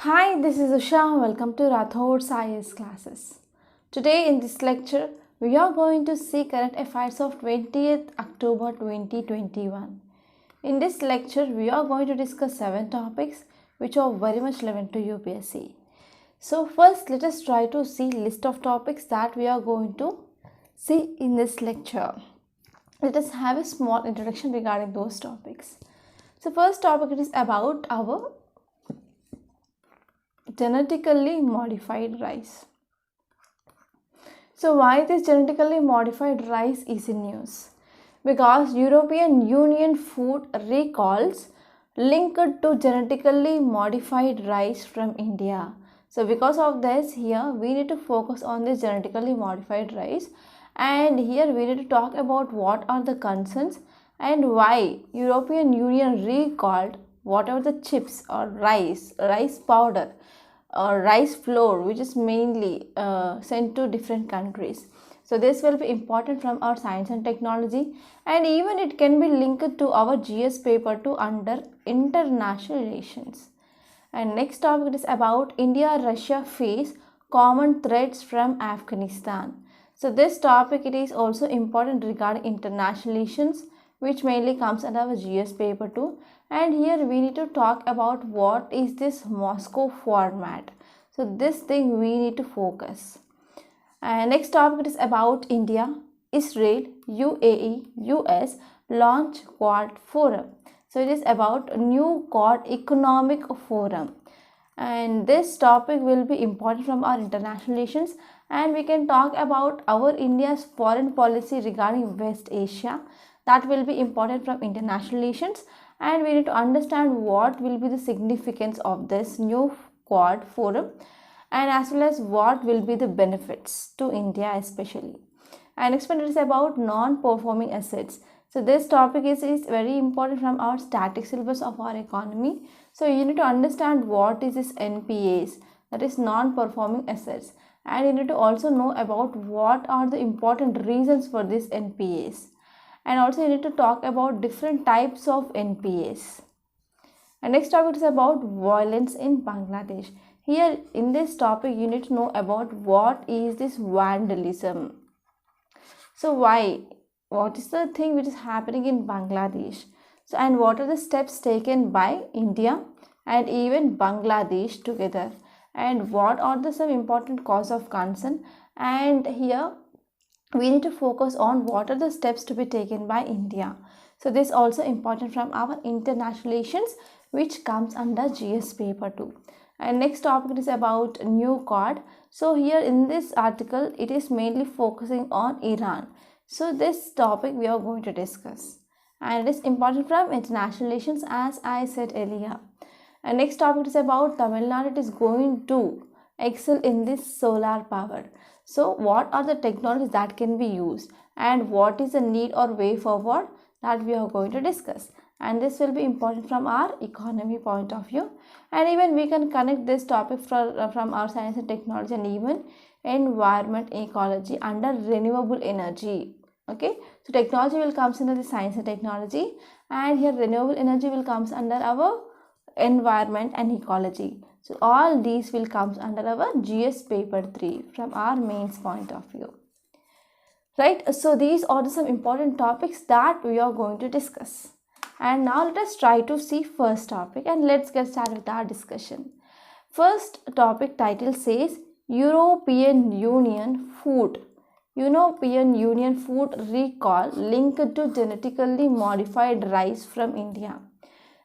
Hi, this is Usha. Welcome to Rathod Science classes. Today in this lecture, we are going to see current affairs of 20th October 2021. In this lecture, we are going to discuss 7 topics which are very much relevant to UPSC. So first, let us try to see list of topics that we are going to see in this lecture. Let us have a small introduction regarding those topics. So first topic is about our genetically modified rice. So why this genetically modified rice is in news? Because European Union food recalls linked to genetically modified rice from India. So because of this, here we need to focus on this genetically modified rice, and here we need to talk about what are the concerns and why European Union recalled whatever the chips or rice powder or rice flour which is mainly sent to different countries. So this will be important from our science and technology, and even it can be linked to our GS paper 2 under international relations. And next topic is about India-Russia face common threats from Afghanistan. So this topic it is also important regarding international relations, which mainly comes under our GS paper 2. And here we need to talk about what is this Moscow format. So this thing we need to focus. And next topic is about India, Israel, UAE, US launch Quad Forum. So it is about new Quad Economic Forum. And this topic will be important from our international relations, and we can talk about our India's foreign policy regarding West Asia. That will be important from international relations, and we need to understand what will be the significance of this new Quad Forum, and as well as what will be the benefits to India especially. And next one is about non-performing assets. So this topic is very important from our static syllabus of our economy. So you need to understand what is this NPAs, that is non-performing assets, and you need to also know about what are the important reasons for this NPAs. And also you need to talk about different types of NPAs. And next topic is about violence in Bangladesh. Here in this topic you need to know about what is this vandalism. So what is the thing which is happening in Bangladesh? So and what are the steps taken by India and even Bangladesh together? And what are the some important cause of concern? And here we need to focus on what are the steps to be taken by India. So this also important from our international relations, which comes under GS paper 2. And next topic is about new Quad. So here in this article it is mainly focusing on Iran. So this topic we are going to discuss, and it is important from international relations as I said earlier. And next topic is about Tamil Nadu. It is going to excel in this solar power. So what are the technologies that can be used, and what is the need or way forward, that we are going to discuss. And this will be important from our economy point of view, and even we can connect this topic from our science and technology and even environment ecology under renewable energy. Okay, so technology will comes under the science and technology, and here renewable energy will comes under our environment and ecology. So all these will comes under our GS paper 3 from our mains point of view. Right, so these are some important topics that we are going to discuss. And now let us try to see first topic, and let's get started with our discussion. First topic title says European Union food recall linked to genetically modified rice from India.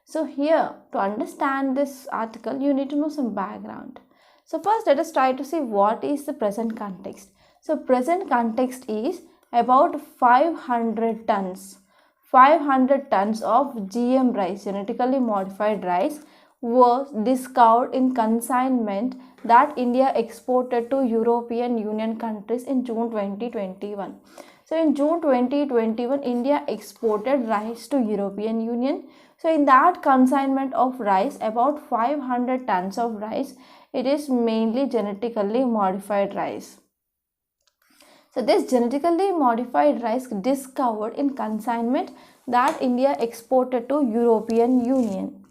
So here, to understand this article you need to know some background. So first let us try to see what is the present context. So present context is about 500 tons of GM rice, genetically modified rice, was discovered in consignment that India exported to European Union countries in June 2021. So in June 2021, India exported rice to European Union. So in that consignment of rice, about 500 tons of rice, it is mainly genetically modified rice. So this genetically modified rice discovered in consignment that India exported to European Union.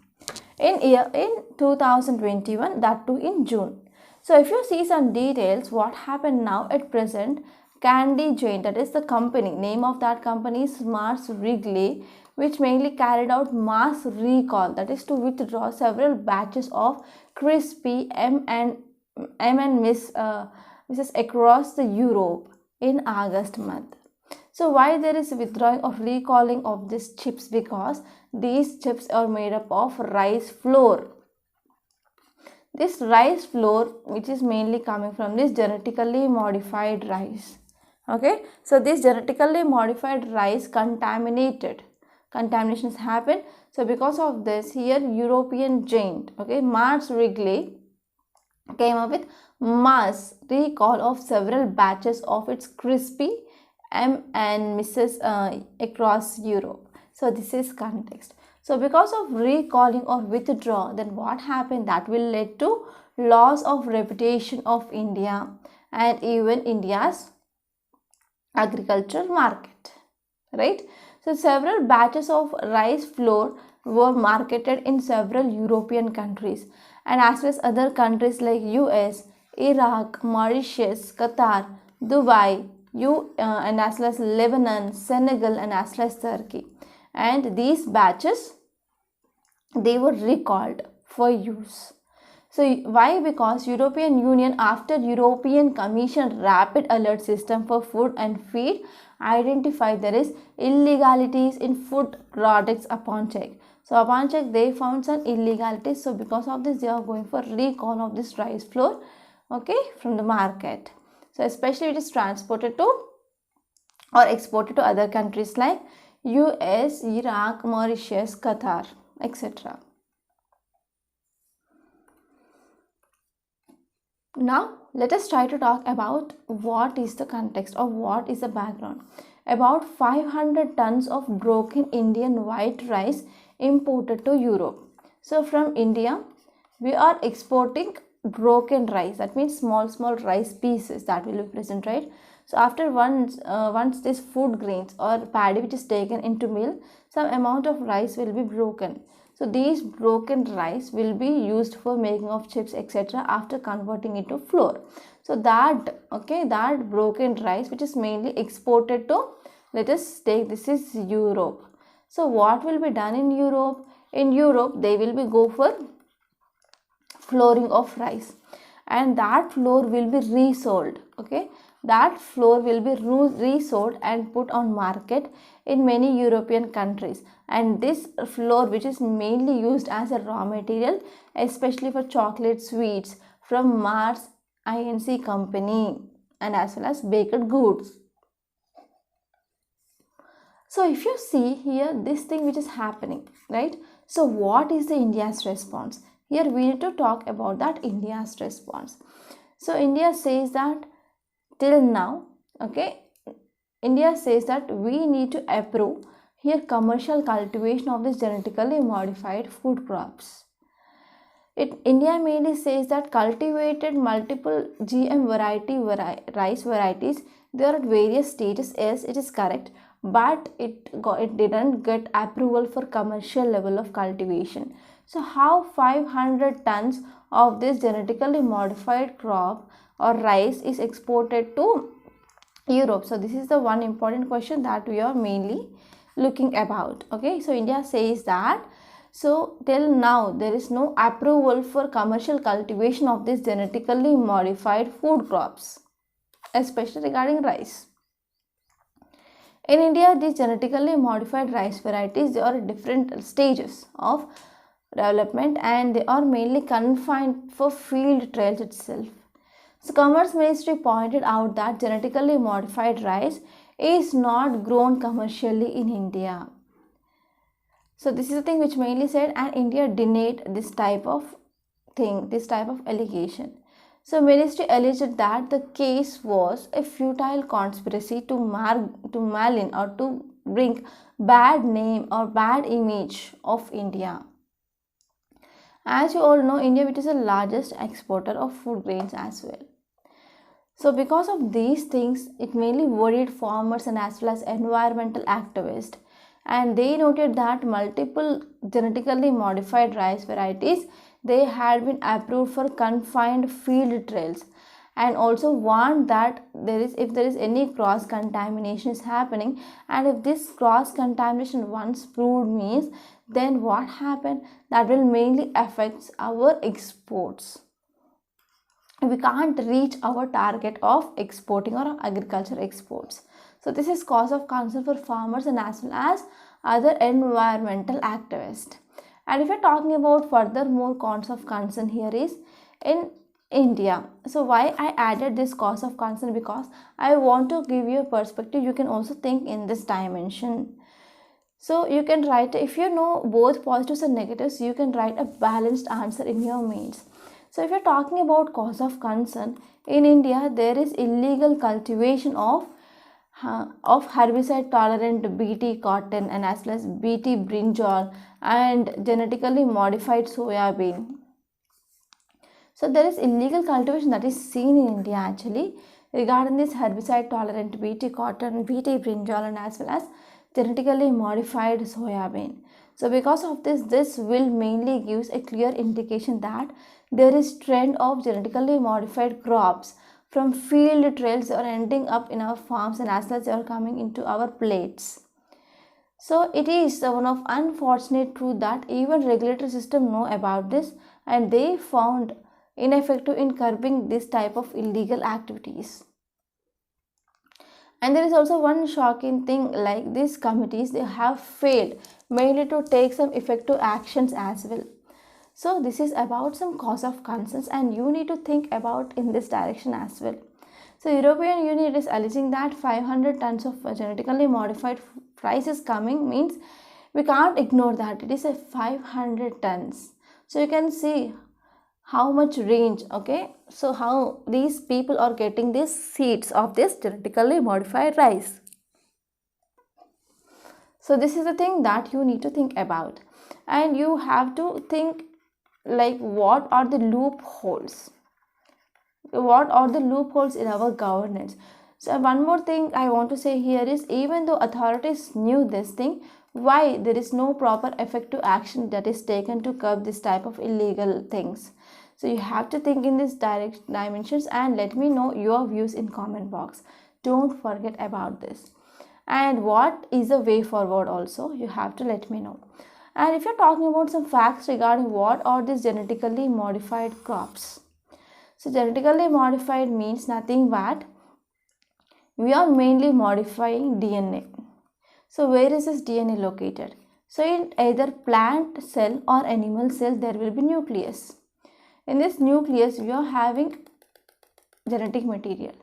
in 2021, that too in June. So if you see some details, what happened now at present, Candy Jane, that is the company, name of that company is Mars Wrigley, which mainly carried out mass recall, that is to withdraw several batches of crispy M and Mrs. across the Europe in August month. So why there is withdrawing or recalling of these chips? Because these chips are made up of rice flour. This rice flour, which is mainly coming from this genetically modified rice. Okay, so this genetically modified rice contaminations happen. So because of this, here European giant, okay, Mars Wrigley came up with mass recall of several batches of its crispy and Mrs. Across Europe. So this is context. So because of recalling or withdraw, then what happened? That will lead to loss of reputation of India and even India's agricultural market, right? So several batches of rice flour were marketed in several European countries and as well as other countries like US, Iraq, Mauritius, Qatar, Dubai, and as well as Lebanon, Senegal and as well as Turkey. And these batches, they were recalled for use. So why? Because European Union, after European Commission Rapid Alert System for Food and Feed, identified there is illegalities in food products upon check. So upon check, they found some illegalities. So because of this, they are going for recall of this rice flour, okay, from the market. So especially it is transported to or exported to other countries like US, Iraq, Mauritius, Qatar, etc. Now let us try to talk about what is the context or what is the background. About 500 tons of broken Indian white rice imported to Europe. So from India, we are exporting broken rice, that means small rice pieces that will be present, right? So after once this food grains or paddy which is taken into mill, some amount of rice will be broken. So these broken rice will be used for making of chips, etc. after converting it to flour. So that broken rice which is mainly exported to, let us take, this is Europe. So what will be done in Europe? In Europe, they will be go for flooring of rice and that flour will be resold, okay? That flour will be resold and put on market in many European countries, and this flour which is mainly used as a raw material especially for chocolate sweets from Mars Inc. company and as well as baked goods. So if you see here this thing which is happening, right? So what is the India's response? Here we need to talk about that India's response. So India says that till now, okay, India says that we need to approve here commercial cultivation of this genetically modified food crops. India mainly says that cultivated multiple GM rice varieties, they are at various stages. Yes, it is correct, but it didn't get approval for commercial level of cultivation. So how 500 tons of this genetically modified crop or rice is exported to Europe? So this is the one important question that we are mainly looking about. Okay, so India says that, so till now there is no approval for commercial cultivation of this genetically modified food crops, especially regarding rice. In India, these genetically modified rice varieties, they are at different stages of development and they are mainly confined for field trials itself. So Commerce Ministry pointed out that genetically modified rice is not grown commercially in India. So this is the thing which mainly said, and India denied this type of thing, this type of allegation. So ministry alleged that the case was a futile conspiracy to malign or to bring bad name or bad image of India. As you all know, India, which is the largest exporter of food grains as well. So because of these things, it mainly worried farmers and as well as environmental activists. and they noted that multiple genetically modified rice varieties, they had been approved for confined field trials, and also warned that if there is any cross contamination is happening, and if this cross contamination once proved means, then what happened, that will mainly affects our exports. We can't reach our target of exporting or agriculture exports. So this is cause of concern for farmers and as well as other environmental activists. And if you're talking about further more cause of concern, here is in India. So why I added this cause of concern, because I want to give you a perspective. You can also think in this dimension. So you can write, if you know both positives and negatives, you can write a balanced answer in your mains. So if you're talking about cause of concern, in India there is illegal cultivation of herbicide tolerant BT cotton and as well as BT brinjal and genetically modified soya bean. So there is illegal cultivation that is seen in India actually regarding this herbicide tolerant BT cotton, BT brinjal and as well as genetically modified soya bean. So because of this will mainly gives a clear indication that there is trend of genetically modified crops from field trials are ending up in our farms and as well as they are coming into our plates. So it is one of unfortunate truth that even regulatory system know about this and they found ineffective in curbing this type of illegal activities. And there is also one shocking thing, like these committees, they have failed mainly to take some effective actions as well. So this is about some cause of concerns and you need to think about in this direction as well. So European Union is alleging that 500 tons of genetically modified rice is coming, means we can't ignore that it is a 500 tons. So you can see how much range, okay, so how these people are getting these seeds of this genetically modified rice. So this is the thing that you need to think about, and you have to think like what are the loopholes, in our governance. So one more thing I want to say here is, even though authorities knew this thing, why there is no proper effective action that is taken to curb this type of illegal things. So you have to think in these dimensions and let me know your views in comment box. Don't forget about this. And what is the way forward also, you have to let me know. And if you're talking about some facts regarding what are these genetically modified crops. So genetically modified means nothing but we are mainly modifying DNA. So where is this DNA located? So in either plant cell or animal cell there will be nucleus. In this nucleus we are having genetic material.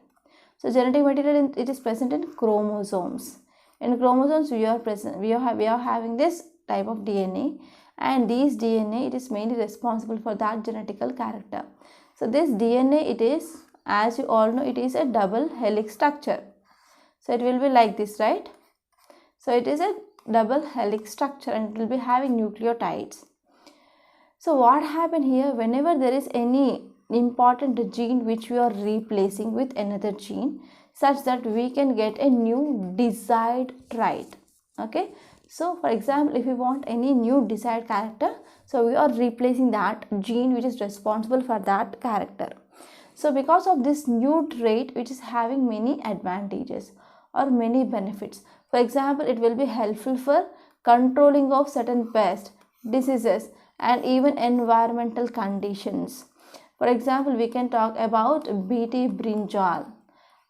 So genetic material it is present in chromosomes. In chromosomes we are having this type of DNA, and these DNA it is mainly responsible for that genetical character. So this DNA, it is, as you all know, it is a double helix structure. So it will be like this, right? So it is a double helix structure and it will be having nucleotides. So what happened here, whenever there is any important gene which we are replacing with another gene, such that we can get a new desired trait. Okay, so for example, if we want any new desired character, so we are replacing that gene which is responsible for that character. So because of this new trait which is having many advantages or many benefits, for example, it will be helpful for controlling of certain pests, diseases and even environmental conditions. For example, we can talk about BT brinjal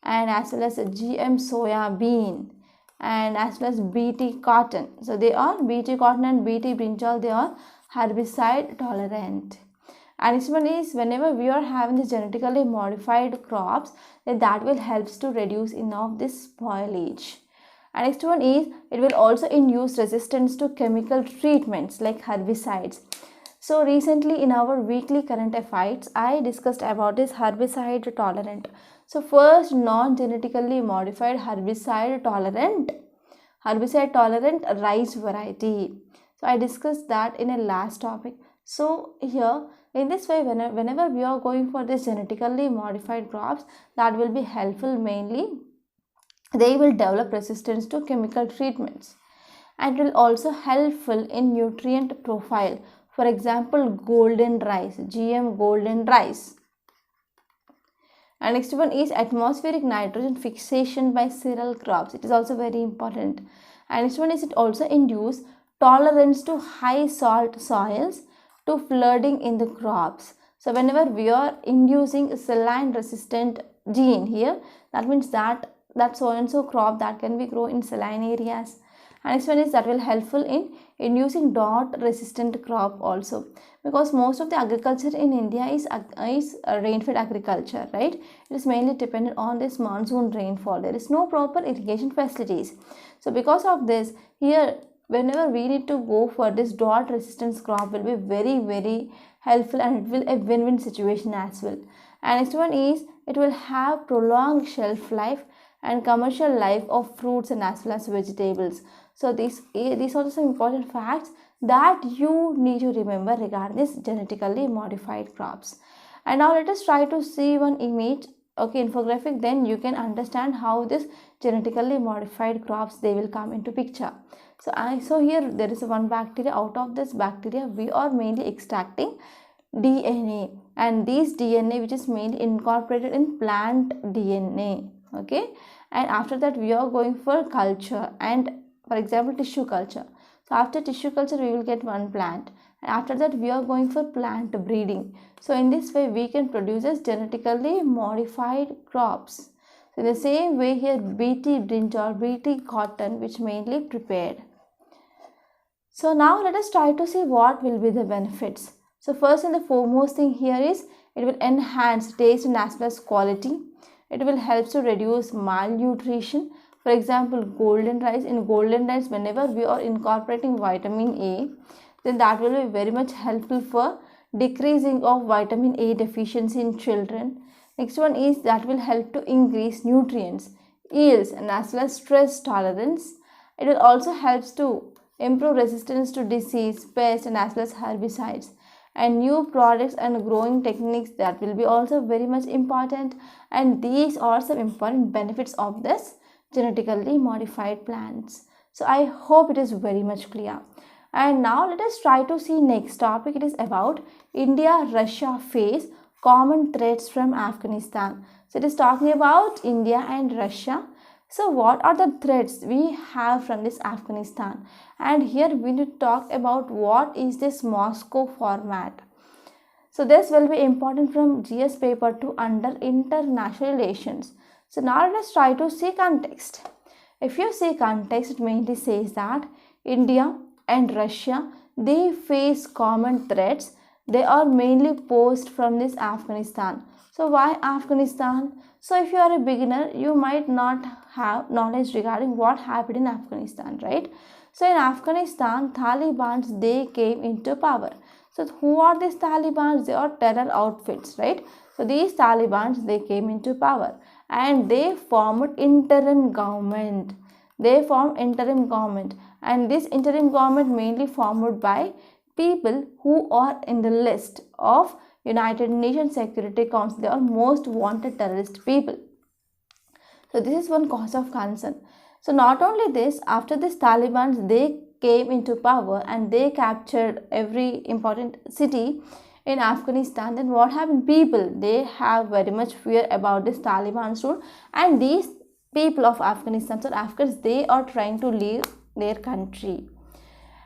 and as well as GM soya bean and as well as BT cotton. So they are BT cotton and BT brinjal, they are herbicide tolerant. And next one is, whenever we are having this genetically modified crops, then that will helps to reduce enough this spoilage. And next one is, it will also induce resistance to chemical treatments like herbicides. So recently in our weekly current affairs, I discussed about this herbicide tolerant. So first, non-genetically modified herbicide tolerant rice variety. So I discussed that in a last topic. So here in this way, whenever we are going for this genetically modified crops, that will be helpful. Mainly they will develop resistance to chemical treatments. and it will also helpful in nutrient profile. For example, golden rice, GM golden rice. And next one is atmospheric nitrogen fixation by cereal crops. It is also very important. And next one is it also induce tolerance to high salt soils to flooding in the crops. So whenever we are inducing saline resistant gene here, that means that so and so crop that can be grown in saline areas. And next one is that will helpful in inducing drought resistant crop also, because most of the agriculture in India is rainfed agriculture, right? It is mainly dependent on this monsoon rainfall. There is no proper irrigation facilities. So because of this, here whenever we need to go for this drought resistance crop will be very helpful, and it will a win-win situation as well. And next one is it will have prolonged shelf life and commercial life of fruits and as well as vegetables. So these are some important facts that you need to remember regarding this genetically modified crops. And now let us try to see one image, okay, infographic, then you can understand how this genetically modified crops they will come into picture. So here there is one bacteria. Out of this bacteria we are mainly extracting DNA, and this DNA which is mainly incorporated in plant DNA, okay. And after that we are going for culture, and for example tissue culture. So after tissue culture we will get one plant, and after that we are going for plant breeding. So in this way we can produce genetically modified crops. So in the same way here BT brinjal, BT cotton which mainly prepared. So now let us try to see what will be the benefits. So first and the foremost thing here is it will enhance taste and as well as quality. It will help to reduce malnutrition. For example, golden rice. In golden rice, whenever we are incorporating vitamin A, then that will be very much helpful for decreasing of vitamin A deficiency in children. Next one is that will help to increase nutrients, yields and as well as stress tolerance. It will also help to improve resistance to disease, pests and as well as herbicides. And new products and growing techniques, that will be also very much important. And these are some important benefits of this genetically modified plants. So I hope it is very much clear. And now let us try to see next topic. It is about India-Russia face common threats from Afghanistan. So it is talking about India and Russia. So what are the threats we have from this Afghanistan? And here we need to talk about what is this Moscow format. So this will be important from GS paper 2 under international relations. So now let us try to see context. If you see context, it mainly says that India and Russia, they face common threats. They are mainly posed from this Afghanistan. So why Afghanistan? So if you are a beginner, you might not have knowledge regarding what happened in Afghanistan, right? So in Afghanistan, Taliban, they came into power. So who are these Taliban? They are terror outfits, right? So these Taliban, they came into power and they formed interim government. They formed interim government, and this interim government mainly formed by people who are in the list of United Nations Security Council. They are most wanted terrorist people. So this is one cause of concern. So not only this, after this Taliban, they came into power and they captured every important city in Afghanistan. Then what happened? People, they have very much fear about this Taliban's rule, and these people of Afghanistan, so Afghans, they are trying to leave their country.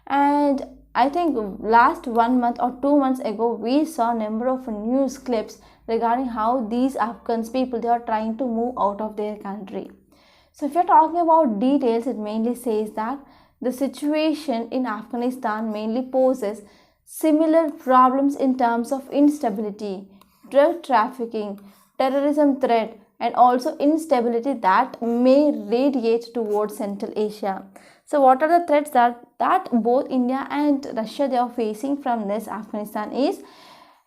And I think last 1 month or 2 months ago, we saw a number of news clips regarding how these Afghans people, they are trying to move out of their country. So if you're talking about details, it mainly says that the situation in Afghanistan mainly poses similar problems in terms of instability, drug trafficking, terrorism threat, and also instability that may radiate towards Central Asia. So what are the threats that both India and Russia, they are facing from this Afghanistan is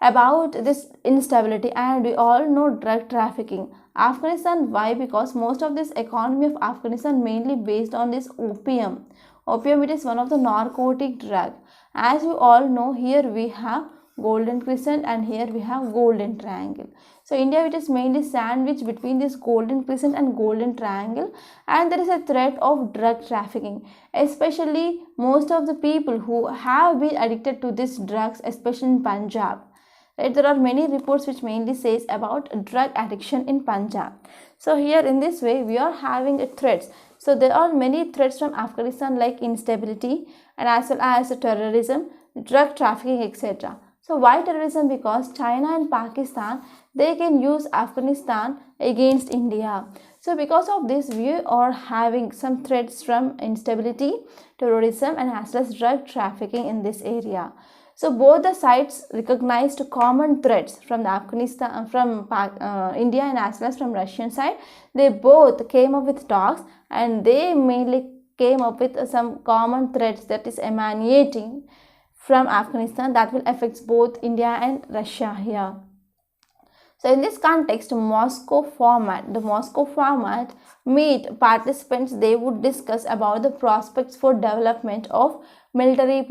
about this instability, and we all know drug trafficking. Afghanistan, why? Because most of this economy of Afghanistan mainly based on this opium. Opium, it is one of the narcotic drug. As we all know, here we have golden crescent, and here we have golden triangle. So India, which is mainly sandwiched between this golden crescent and golden triangle, and there is a threat of drug trafficking, especially most of the people who have been addicted to these drugs, especially in Punjab. Right? There are many reports which mainly says about drug addiction in Punjab. So here in this way we are having threats. So there are many threats from Afghanistan, like instability and as well as terrorism, drug trafficking, etc. So why terrorism? Because China and Pakistan, they can use Afghanistan against India. So because of this, we are having some threats from instability, terrorism, and as well as drug trafficking in this area. So both the sides recognized common threats from the Afghanistan, from India, and as well as from Russian side. They both came up with talks, and they mainly came up with some common threats that is emanating from Afghanistan that will affect both India and Russia here. So in this context, the Moscow format meet participants. They would discuss about the prospects for development of military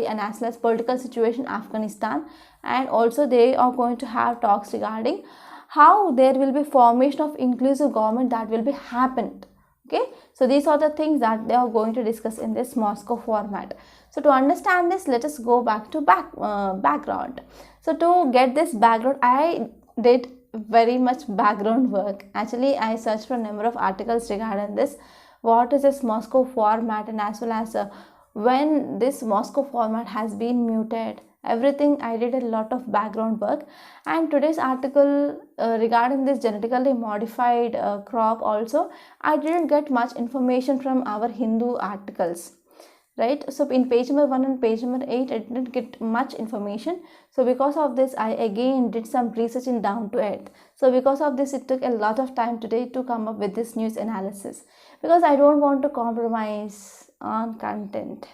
and as well as political situation in Afghanistan, and also they are going to have talks regarding how there will be formation of inclusive government that will be happened. Okay, so these are the things that they are going to discuss in this Moscow format. So to understand this, let us go back to background. So to get this background, I did very much background work. Actually, I searched for a number of articles regarding this. What is this Moscow format, and as well as when this Moscow format has been muted. Everything I did a lot of background work, and today's article regarding this genetically modified crop also, I didn't get much information from our Hindu articles, right? So in page number 1 and page number 8, I didn't get much information. So because of this, I again did some research in down to earth. So because of this, it took a lot of time today to come up with this news analysis, because I don't want to compromise on content.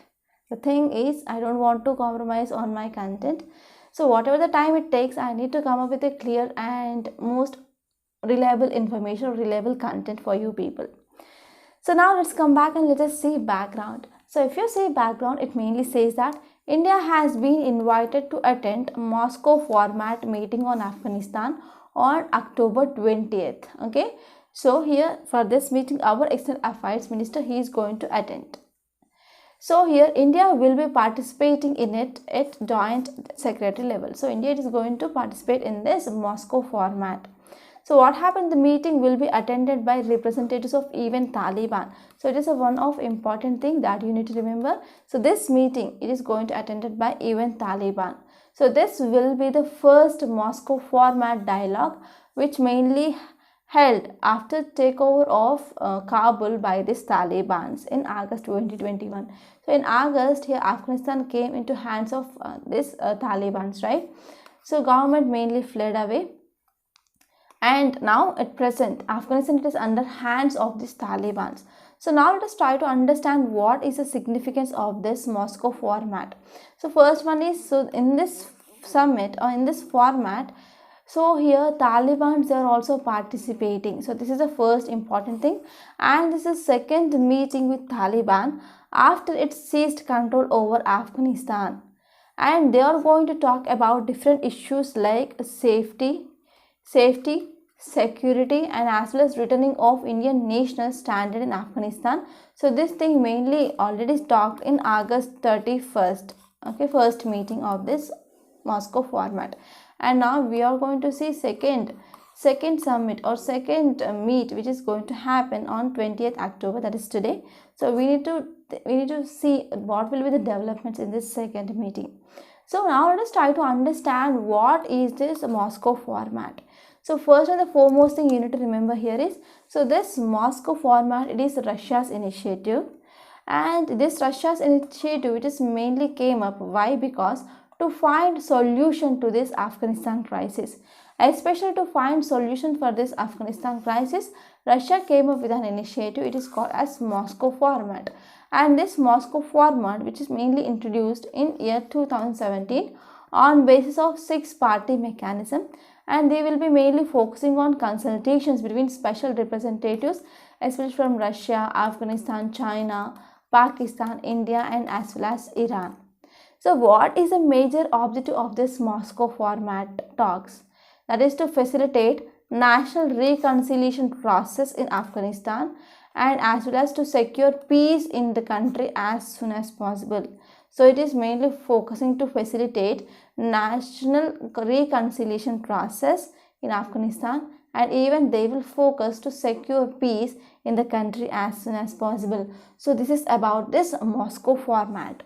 The thing is, I don't want to compromise on my content. So whatever the time it takes, I need to come up with a clear and most reliable information or reliable content for you people. So now let's come back and let us see background. So if you see background, it mainly says that India has been invited to attend Moscow format meeting on Afghanistan on October 20th. Okay, so here for this meeting, our External Affairs Minister, he is going to attend. So here India will be participating in it at joint secretary level. So India is going to participate in this Moscow format. So what happened? The meeting will be attended by representatives of even Taliban. So it is a one of important thing that you need to remember. So this meeting, it is going to attended by even Taliban. So this will be the first Moscow format dialogue, which mainly held after takeover of Kabul by this Taliban in August 2021. So in August here, Afghanistan came into hands of this Taliban, right? So government mainly fled away, and now at present Afghanistan, it is under hands of this Taliban. So now let us try to understand what is the significance of this Moscow format. So first one is, so in this summit or in this format, so here Taliban are also participating. So this is the first important thing, and this is second meeting with Taliban after it seized control over Afghanistan, and they are going to talk about different issues like safety, security, and as well as returning of Indian national standard in Afghanistan. So this thing mainly already talked in August 31st. Okay, first meeting of this Moscow format. And now we are going to see second summit or second meet, which is going to happen on 20th October, that is today. So we need to see what will be the developments in this second meeting. So now let us try to understand what is this Moscow format. So first and the foremost thing you need to remember here is, so this Moscow format, it is Russia's initiative, and this Russia's initiative, it is mainly came up, why? Because to find solution to this Afghanistan crisis, especially to find solution for this Afghanistan crisis, Russia came up with an initiative. It is called as Moscow format, and this Moscow format, which is mainly introduced in year 2017 on basis of 6-party mechanism, and they will be mainly focusing on consultations between special representatives, especially from Russia, Afghanistan, China, Pakistan, India, and as well as Iran. So what is the major objective of this Moscow format talks? That is to facilitate national reconciliation process in Afghanistan and as well as to secure peace in the country as soon as possible. So it is mainly focusing to facilitate national reconciliation process in Afghanistan, and even they will focus to secure peace in the country as soon as possible. So this is about this Moscow format.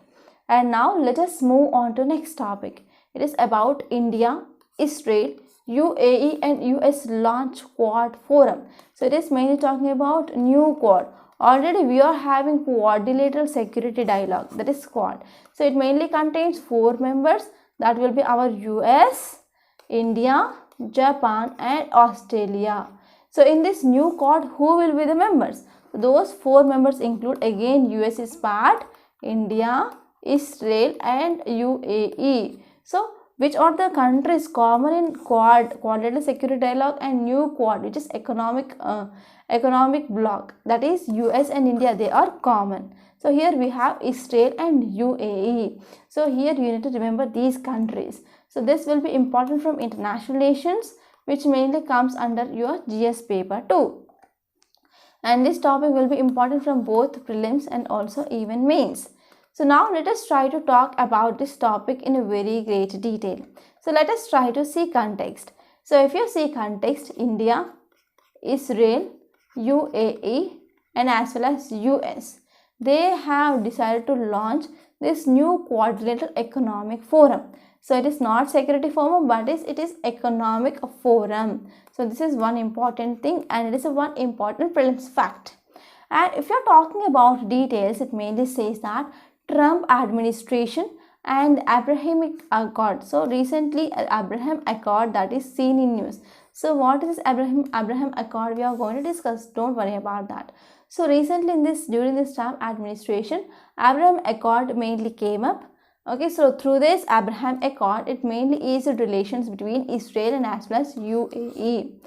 And now let us move on to next topic. It is about India, Israel, UAE and US launch Quad Forum. So it is mainly talking about new Quad. Already we are having quadrilateral security dialogue, that is Quad. So it mainly contains 4 members, that will be our US, India, Japan and Australia. So in this new Quad, who will be the members? Those 4 members include again US is part, India, Israel and UAE. So which are the countries common in quadrilateral security dialogue and new Quad, which is economic bloc, that is US and India, they are common. So here we have Israel and UAE. So here you need to remember these countries. So this will be important from international relations, which mainly comes under your GS paper 2. And this topic will be important from both prelims and also even mains. So now let us try to talk about this topic in a very great detail. So let us try to see context. So if you see context, India, Israel, UAE and as well as US, they have decided to launch this new quadrilateral economic forum. So it is not security forum, but it is economic forum. So this is one important thing and it is a one important prelims fact. And if you are talking about details, it mainly says that Trump administration and Abrahamic Accord. So recently Abraham Accord, that is seen in news. So what is this Abraham Accord? We are going to discuss. Don't worry about that. So recently during this Trump administration, Abraham Accord mainly came up. Okay, so through this Abraham Accord, it mainly eased relations between Israel and as well as UAE.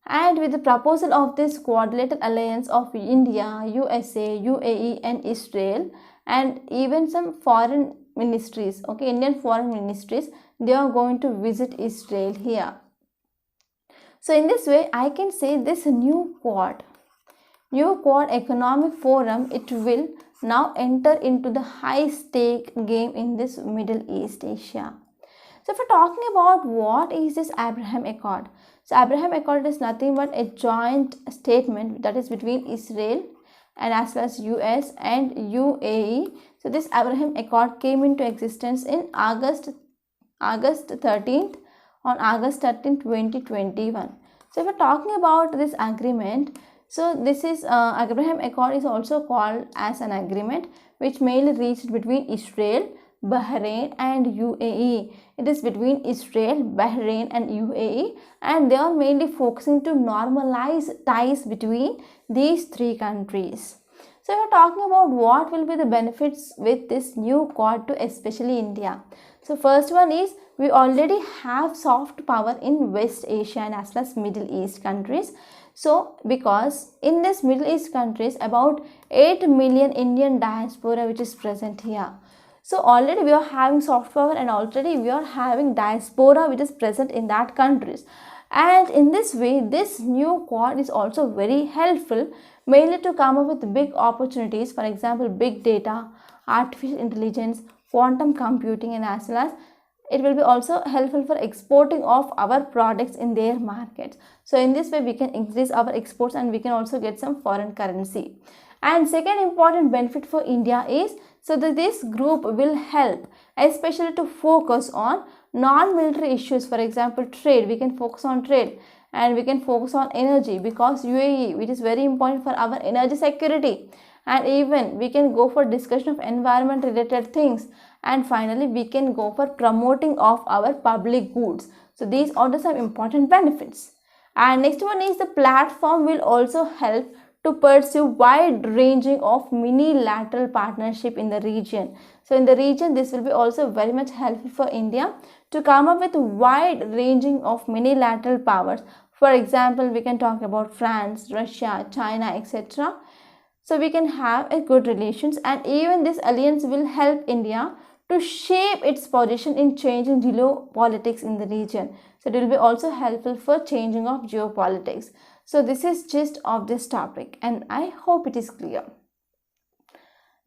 And with the proposal of this quadrilateral alliance of India, USA, UAE and Israel and even some foreign ministries, okay, Indian foreign ministries, they are going to visit Israel here. So in this way, I can say this new Quad economic forum, it will now enter into the high stake game in this Middle East Asia. So if we're talking about what is this Abraham Accord, so Abraham Accord is nothing but a joint statement that is between Israel and as well as US and UAE. So this Abraham Accord came into existence in August 13th, 2021. So if we're talking about this agreement, so this is Abraham Accord is also called as an agreement which mainly reached between Israel, Bahrain and UAE. It is between Israel, Bahrain and UAE, and they are mainly focusing to normalize ties between these 3 countries. So we are talking about what will be the benefits with this new Quad to especially India. So first one is we already have soft power in West Asia and as well as Middle East countries. So because in this Middle East countries about 8 million Indian diaspora which is present here. So already we are having soft power and already we are having diaspora which is present in that countries. And in this way, this new Quad is also very helpful mainly to come up with big opportunities, for example, big data, artificial intelligence, quantum computing and as well as it will be also helpful for exporting of our products in their markets. So in this way, we can increase our exports and we can also get some foreign currency. And second important benefit for India is so that this group will help especially to focus on non-military issues, for example trade. We can focus on trade and we can focus on energy because UAE, which is very important for our energy security, and even we can go for discussion of environment related things, and finally we can go for promoting of our public goods. So these are the some important benefits. And next one is the platform will also help to pursue wide ranging of mini-lateral partnership in the region. So in the region, this will be also very much helpful for India to come up with wide ranging of mini-lateral powers. For example, we can talk about France, Russia, China, etc. So we can have a good relations, and even this alliance will help India to shape its position in changing geopolitics in the region. So it will be also helpful for changing of geopolitics. So this is gist of this topic, and I hope it is clear.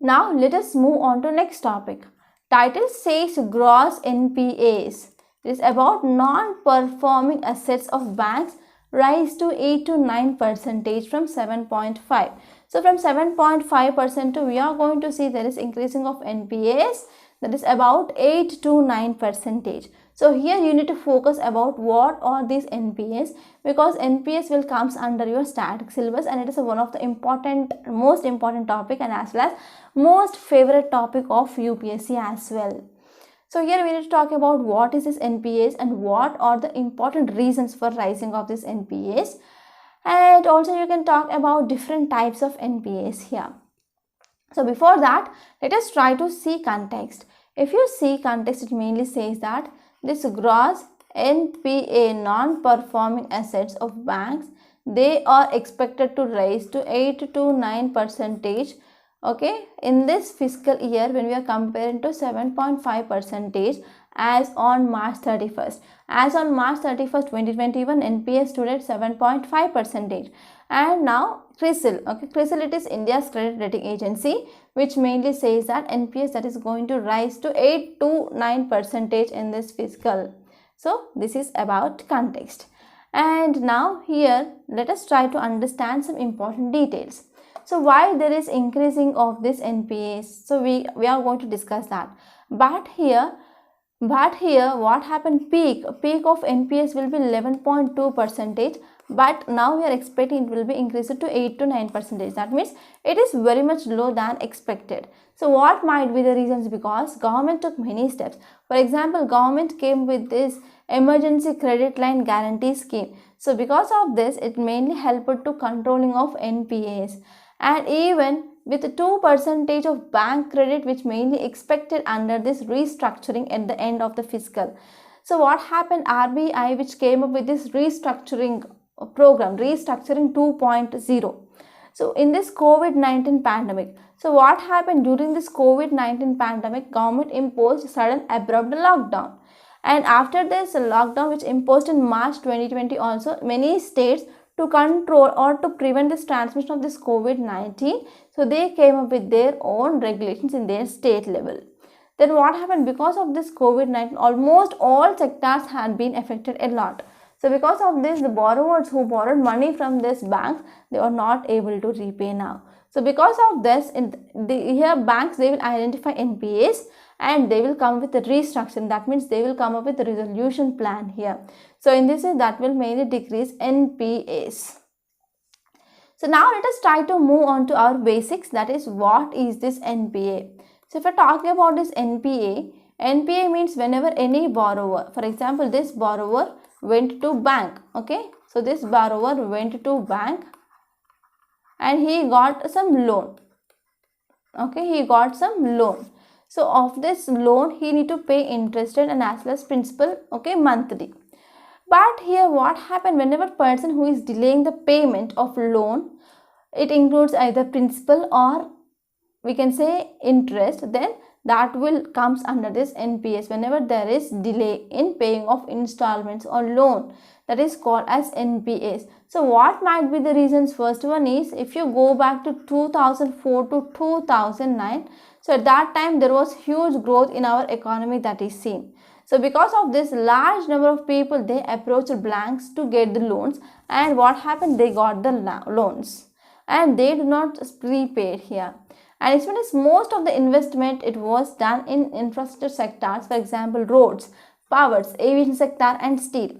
Now let us move on to next topic. Title says gross NPAs. It is about non-performing assets of banks rise to 8 to 9% from 7.5. So from 7.5% to we are going to see there is increasing of NPAs, that is about 8 to 9%. So here you need to focus about what are these NPAs, because NPAs will comes under your static syllabus, and it is one of the most important topic, and as well as most favorite topic of UPSC as well. So here we need to talk about what is this NPAs and what are the important reasons for rising of this NPAs, and also you can talk about different types of NPAs here. So before that, let us try to see context. If you see context, it mainly says that this gross NPA, non-performing assets of banks, they are expected to rise to 8 to 9%, okay, in this fiscal year when we are comparing to 7.5% as on March 31st. As on March 31st, 2021, NPA stood at 7.5%. And now CRISIL, okay, CRISIL, it is India's credit rating agency, which mainly says that NPS that is going to rise to 8 to 9% in this fiscal. So this is about context. And now here let us try to understand some important details. So why there is increasing of this NPAs? So we are going to discuss that. But here what happened, peak of NPAs will be 11.2%, but now we are expecting it will be increased to 8 to 9%. That means it is very much low than expected. So what might be the reasons? Because government took many steps. For example, government came with this emergency credit line guarantee scheme. So because of this, it mainly helped to controlling of NPAs, and even with 2% of bank credit which mainly expected under this restructuring at the end of the fiscal. So what happened, RBI which came up with this restructuring program, restructuring 2.0. So in this COVID-19 pandemic, so what happened during this COVID-19 pandemic, government imposed sudden abrupt lockdown, and after this lockdown which imposed in March 2020 also, many states to control or to prevent this transmission of this COVID-19, so they came up with their own regulations in their state level. Then what happened, because of this COVID-19, almost all sectors had been affected a lot. So because of this, the borrowers who borrowed money from this banks, they are not able to repay now. So because of this, here banks, they will identify NPAs and they will come with a restructuring. That means they will come up with a resolution plan here. So in this way, that will mainly decrease NPAs. So now let us try to move on to our basics, that is what is this NPA. So if we are talking about this NPA means whenever any borrower, for example, this borrower went to bank, okay, so this borrower went to bank and he got some loan, okay, he got some loan. So of this loan he need to pay interest and as well as principal, okay, monthly. But here what happened, whenever person who is delaying the payment of loan, it includes either principal or we can say interest, then that will comes under this NPAs. Whenever there is delay in paying of installments or loan, that is called as NPAs. So what might be the reasons? First one is, if you go back to 2004 to 2009, so at that time there was huge growth in our economy that is seen. So because of this, large number of people, they approached banks to get the loans, and what happened, they got the loans and they do not prepay here. And as well as most of the investment, it was done in infrastructure sectors, for example roads, powers, aviation sector and steel.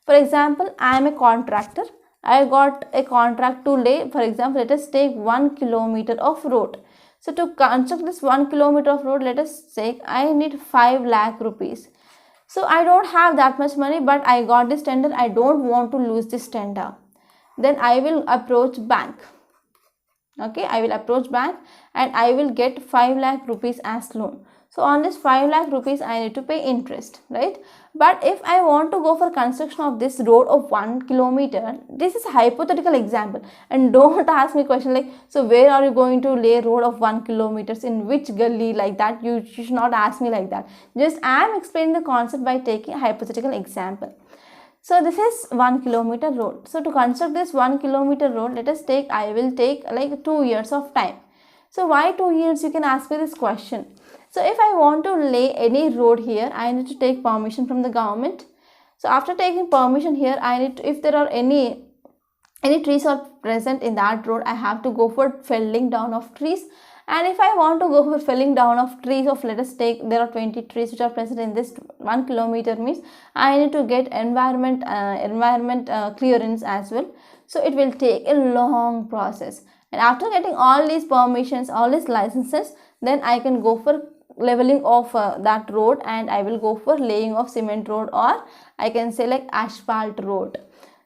For example, I am a contractor, I got a contract to lay, for example, let us take 1 kilometer of road. So to construct this 1 kilometer of road, let us say I need 5 lakh rupees. So I don't have that much money, but I got this tender, I don't want to lose this tender. Then I will approach bank. Okay, I will approach bank and I will get 5 lakh rupees as loan. So on this 5 lakh rupees, I need to pay interest, right? But if I want to go for construction of this road of 1 kilometer, this is a hypothetical example, and don't ask me question like, so where are you going to lay road of 1 kilometers, in which gully, like that. You should not ask me like that. Just I am explaining the concept by taking a hypothetical example. So this is 1 kilometer road. So to construct this 1 kilometer road, I will take like 2 years of time. So why 2 years? You can ask me this question. So if I want to lay any road here, I need to take permission from the government. So after taking permission here, I need to, if there are any trees are present in that road, I have to go for felling down of trees. And if I want to go for felling down of trees of, let us take, there are 20 trees which are present in this 1 kilometer, means I need to get environment clearance as well. So it will take a long process. And after getting all these permissions, all these licenses, then I can go for leveling of that road, and I will go for laying of cement road, or I can say like asphalt road.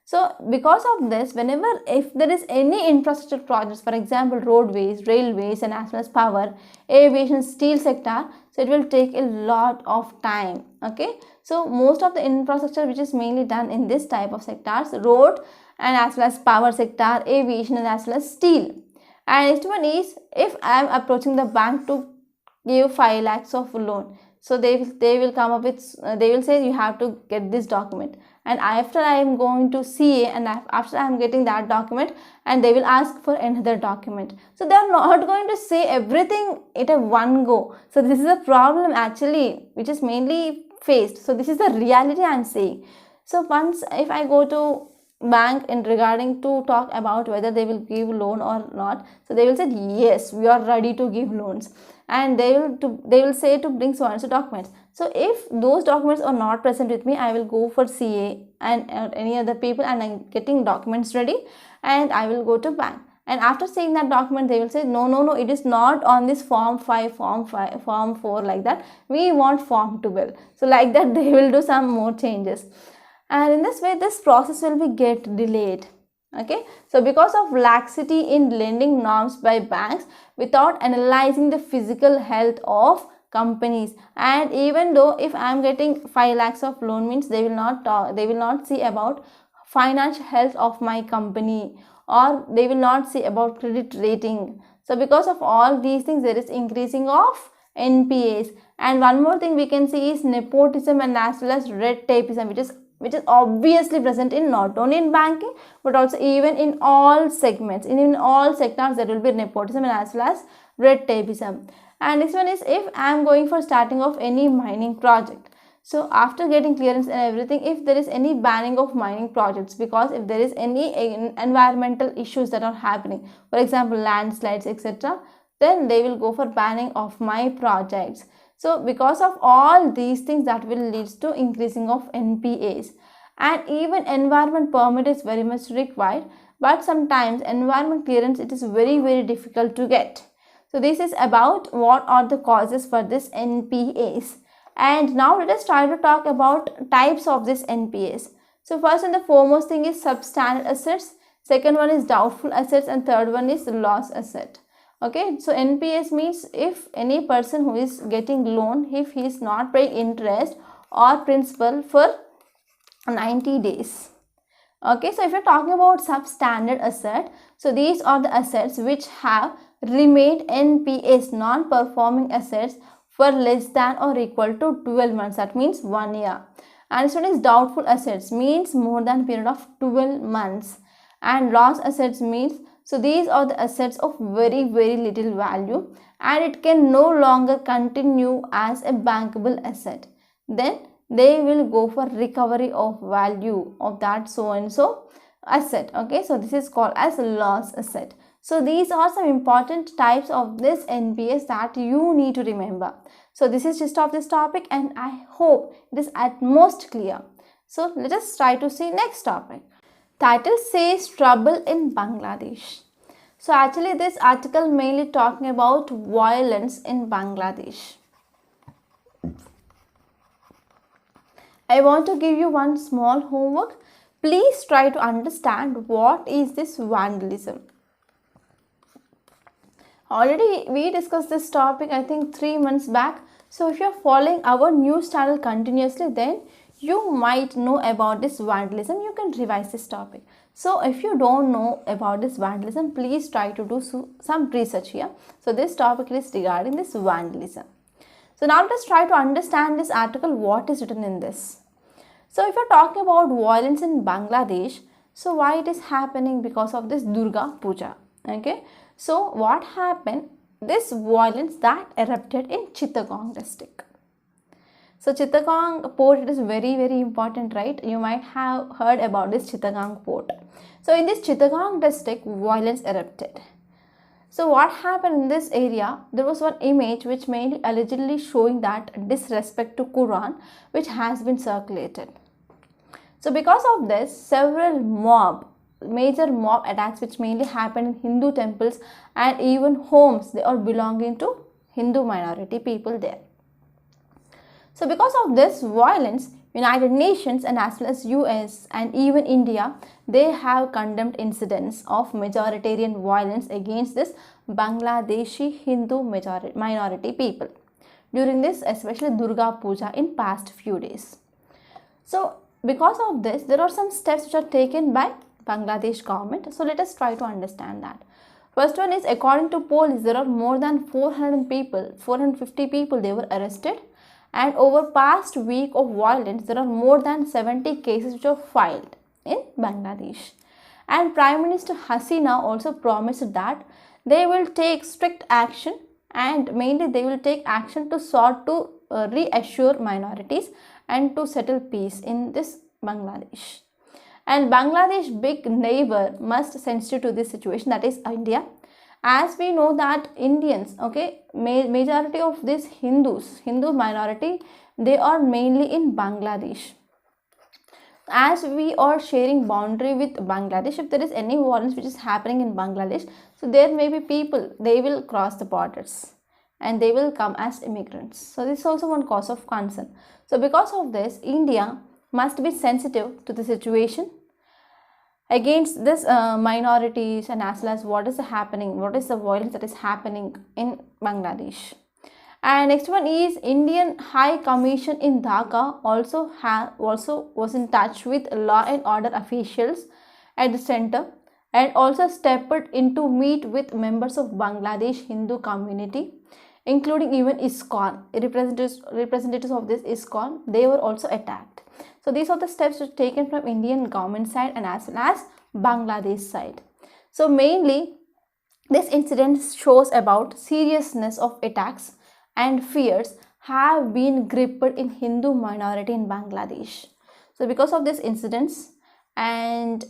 So because of this, whenever if there is any infrastructure projects, for example roadways, railways, and as well as power, aviation, steel sector, so it will take a lot of time. Okay, so most of the infrastructure which is mainly done in this type of sectors, road and as well as power sector, aviation, and as well as steel. And next one is, if I am approaching the bank to give 5 lakhs of loan, so they will come up with, they will say you have to get this document, and after I am going to CA, and after I am getting that document, and they will ask for another document. So they are not going to say everything at a one go. So this is a problem actually which is mainly faced. So this is the reality I am saying. So once if I go to bank in regarding to talk about whether they will give loan or not, so they will say yes, we are ready to give loans, and they will say to bring so and so documents. So if those documents are not present with me, I will go for CA and any other people, and I'm getting documents ready, and I will go to bank. And after seeing that document, they will say no, it is not on this form 5, form 4, like that, we want form 12. So like that they will do some more changes, and in this way this process will be get delayed. Okay, so because of laxity in lending norms by banks without analyzing the physical health of companies, and even though if I am getting 5 lakhs of loan, means they will not see about financial health of my company, or they will not see about credit rating. So because of all these things, there is increasing of NPAs. And one more thing we can see is nepotism and as well as red tapeism, which is obviously present in not only in banking but also even in all segments. In all sectors there will be nepotism and as well as red tapeism. And next one is, if I am going for starting of any mining project, so after getting clearance and everything, if there is any banning of mining projects, because if there is any environmental issues that are happening, for example landslides, etc., then they will go for banning of my projects. So because of all these things, that will lead to increasing of NPAs. And even environment permit is very much required, but sometimes environment clearance, it is very difficult to get. So this is about what are the causes for this NPAs. And now let us try to talk about types of this NPAs. So first and the foremost thing is substandard assets, second one is doubtful assets, and third one is loss asset. Okay, so NPAs means if any person who is getting loan, if he is not paying interest or principal for 90 days. Okay, so if you're talking about substandard asset, so these are the assets which have remained NPAs, non-performing assets, for less than or equal to 12 months, that means 1 year. And this one is doubtful assets, means more than a period of 12 months. And loss assets means, so these are the assets of very little value, and it can no longer continue as a bankable asset. Then they will go for recovery of value of that so and so asset. Okay, so this is called as a loss asset. So these are some important types of this NPAs that you need to remember. So this is just of this topic, and I hope it is at most clear. So let us try to see next topic. Title says trouble in Bangladesh. So actually this article mainly talking about violence in Bangladesh. I want to give you one small homework. Please try to understand what is this vandalism. Already we discussed this topic I think 3 months back. So if you are following our news channel continuously, then you might know about this vandalism, you can revise this topic. So if you don't know about this vandalism, please try to do some research here. So this topic is regarding this vandalism. So now let us try to understand this article, what is written in this. So if you're talking about violence in Bangladesh, so why it is happening? Because of this Durga Puja. Okay. So what happened? This violence that erupted in Chittagong district. So Chittagong port, it is very important, right? You might have heard about this Chittagong port. So in this Chittagong district, violence erupted. So what happened in this area, there was one image which mainly allegedly showing that disrespect to Quran which has been circulated. So because of this, several major mob attacks which mainly happened in Hindu temples and even homes they are belonging to Hindu minority people there. So because of this violence, United Nations and as well as US and even India, they have condemned incidents of majoritarian violence against this Bangladeshi Hindu minority people during this especially Durga Puja in past few days. So because of this, there are some steps which are taken by Bangladesh government. So let us try to understand that. First one is, according to police, there are more than 450 people they were arrested, and over past week of violence, there are more than 70 cases which are filed in Bangladesh. And Prime Minister Hasina also promised that they will take strict action, and mainly they will take action to reassure minorities and to settle peace in this Bangladesh. And Bangladesh, big neighbor, must sensitive to this situation, that is India. As we know that Indians, okay, majority of these Hindu minority, they are mainly in Bangladesh. As we are sharing boundary with Bangladesh, if there is any violence which is happening in Bangladesh, so there may be people, they will cross the borders and they will come as immigrants. So this is also one cause of concern. So because of this, India must be sensitive to the situation against this minorities and as well as what is the violence that is happening in Bangladesh. And next one is, Indian High Commission in Dhaka also was in touch with law and order officials at the center and also stepped in to meet with members of Bangladesh Hindu community, including even ISKCON. Representatives of this ISKCON, they were also attacked. So these are the steps taken from Indian government side and as well as Bangladesh side. So mainly this incident shows about seriousness of attacks and fears have been gripped in Hindu minority in Bangladesh. So because of these incidents and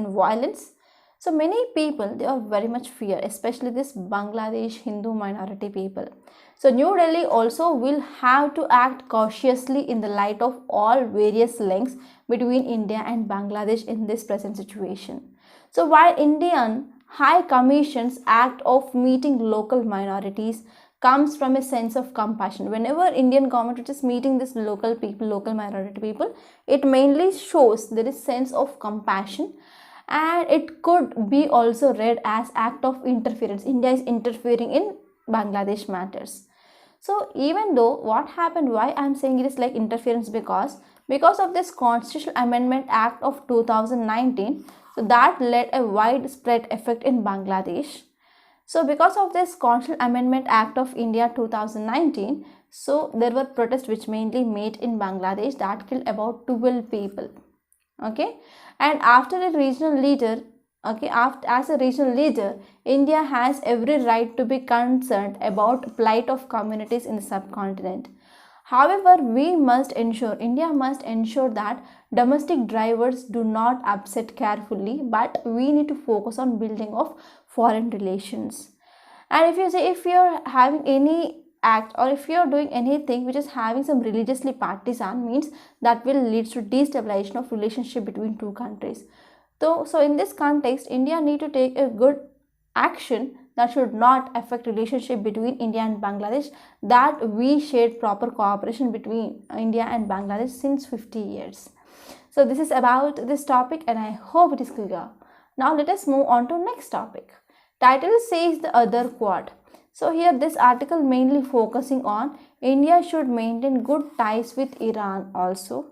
violence, so many people, they are very much fear, especially this Bangladesh Hindu minority people. So New Delhi also will have to act cautiously in the light of all various links between India and Bangladesh in this present situation. So while Indian High Commission's act of meeting local minorities comes from a sense of compassion. Whenever Indian government is meeting this local minority people, it mainly shows there is sense of compassion, and it could be also read as act of interference. India is interfering in Bangladesh matters. So even though what happened, why I am saying it is like interference, because of this Constitutional Amendment Act of 2019, so that led a widespread effect in Bangladesh. So because of this Constitutional Amendment Act of India 2019, so there were protests which mainly made in Bangladesh that killed about 12 people. Okay, and as a regional leader, India has every right to be concerned about plight of communities in the subcontinent. However, India must ensure that domestic drivers do not upset carefully, but we need to focus on building of foreign relations. And if you're having any act or if you're doing anything which is having some religiously partisan, means that will lead to destabilization of relationship between two countries. So in this context, India need to take a good action that should not affect relationship between India and Bangladesh, that we shared proper cooperation between India and Bangladesh since 50 years. So this is about this topic and I hope it is clear. Now let us move on to next topic. Title says the other quad. So here this article mainly focusing on India should maintain good ties with Iran also.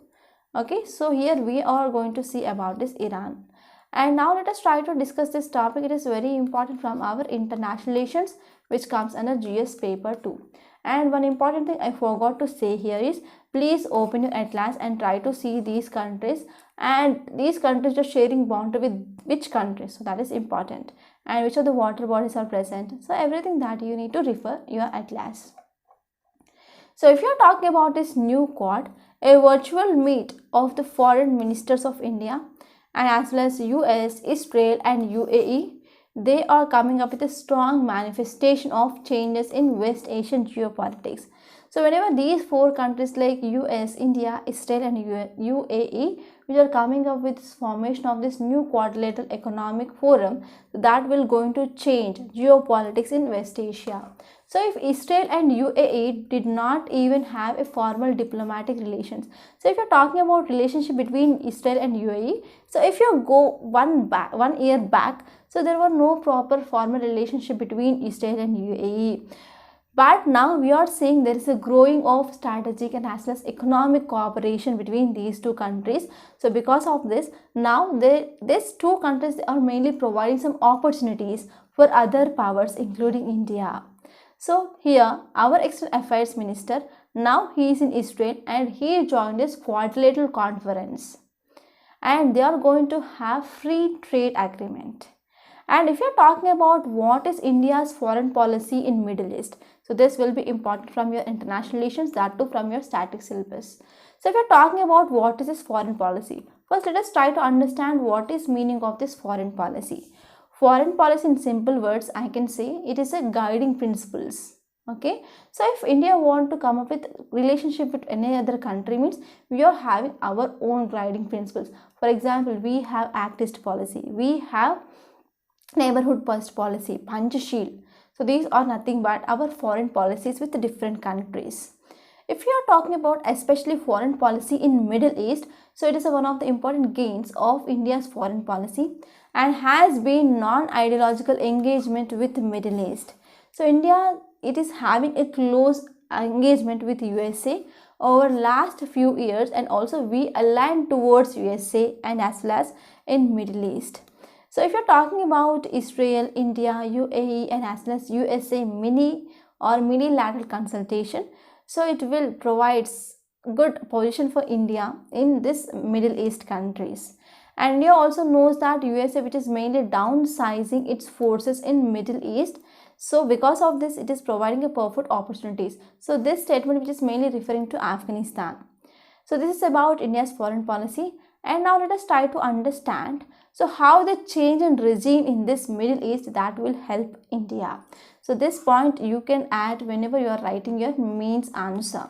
Okay, so here we are going to see about this Iran. And now let us try to discuss this topic. It is very important from our international relations, which comes under GS paper 2. And one important thing I forgot to say here is, please open your atlas and try to see these countries, and these countries are sharing boundary with which countries. So that is important, and which of the water bodies are present. So everything that you need to refer your atlas. So if you are talking about this new Quad, a virtual meet of the foreign ministers of India and as well as US, Israel and UAE, they are coming up with a strong manifestation of changes in West Asian geopolitics. So whenever these four countries like US, India, Israel and UAE, which are coming up with this formation of this new quadrilateral economic forum, that will going to change geopolitics in West Asia. So if Israel and UAE did not even have a formal diplomatic relations, so if you're talking about relationship between Israel and UAE, so if you go one year back, so there were no proper formal relationship between Israel and UAE. But now we are seeing there is a growing of strategic and as well as economic cooperation between these two countries. So because of this, now these two countries are mainly providing some opportunities for other powers including India. So here our external affairs minister, now he is in Israel and he joined this quadrilateral conference, and they are going to have free trade agreement. And if you are talking about what is India's foreign policy in Middle East, so this will be important from your international relations, that too from your static syllabus. So if you are talking about what is this foreign policy, first let us try to understand what is meaning of this foreign policy. Foreign policy in simple words, I can say it is a guiding principles. Okay, so if India want to come up with relationship with any other country, means we are having our own guiding principles. For example, we have Act East policy, we have neighborhood first policy, Panchashil. So these are nothing but our foreign policies with different countries. If you are talking about especially foreign policy in Middle East, so it is one of the important gains of India's foreign policy and has been non-ideological engagement with Middle East. So India, it is having a close engagement with USA over last few years, and also we align towards USA and as well as in Middle East. So if you're talking about Israel, India, UAE and as well as USA mini or lateral consultation, so it will provide good position for India in this Middle East countries. And India also knows that USA, which is mainly downsizing its forces in Middle East, so because of this it is providing a perfect opportunities. So this statement which is mainly referring to Afghanistan. So this is about India's foreign policy. And now let us try to understand, so how the change in regime in this Middle East that will help India. So this point you can add whenever you are writing your mains answer.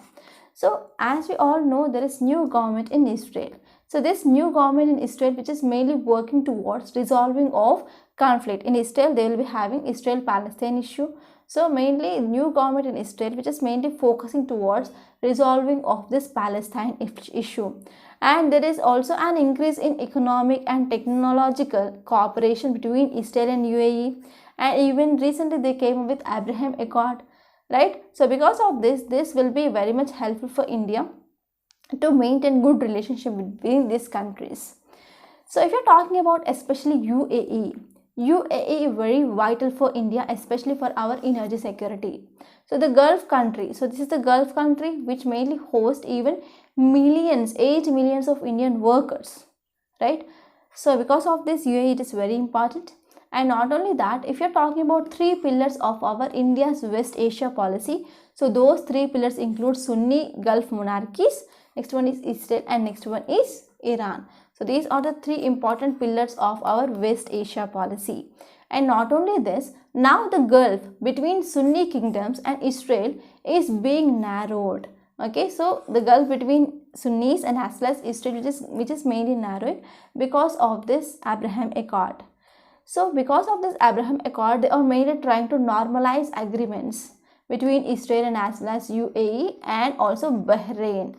So as we all know, there is new government in Israel. So this new government in Israel, which is mainly working towards resolving of conflict. In Israel, they will be having Israel-Palestine issue. So mainly new government in Israel, which is mainly focusing towards resolving of this Palestine issue. And there is also an increase in economic and technological cooperation between Israel and UAE. And even recently they came up with Abraham Accord, right? So because of this will be very much helpful for India to maintain good relationship between these countries. So if you're talking about especially UAE is very vital for India, especially for our energy security. So the Gulf country, so this is the Gulf country which mainly hosts even millions, 8 millions of Indian workers, right? So because of this, UAE it is very important. And not only that, if you're talking about 3 pillars of our India's West Asia policy, so those 3 pillars include Sunni Gulf monarchies, next one is Israel and next one is Iran. So these are the 3 important pillars of our West Asia policy. And not only this, now the Gulf between Sunni kingdoms and Israel is being narrowed. Okay, so the Gulf between Sunnis and as well as Israel, which is mainly narrowed because of this Abraham Accord. So because of this Abraham Accord, they are mainly trying to normalize agreements between Israel and as well as UAE and also Bahrain.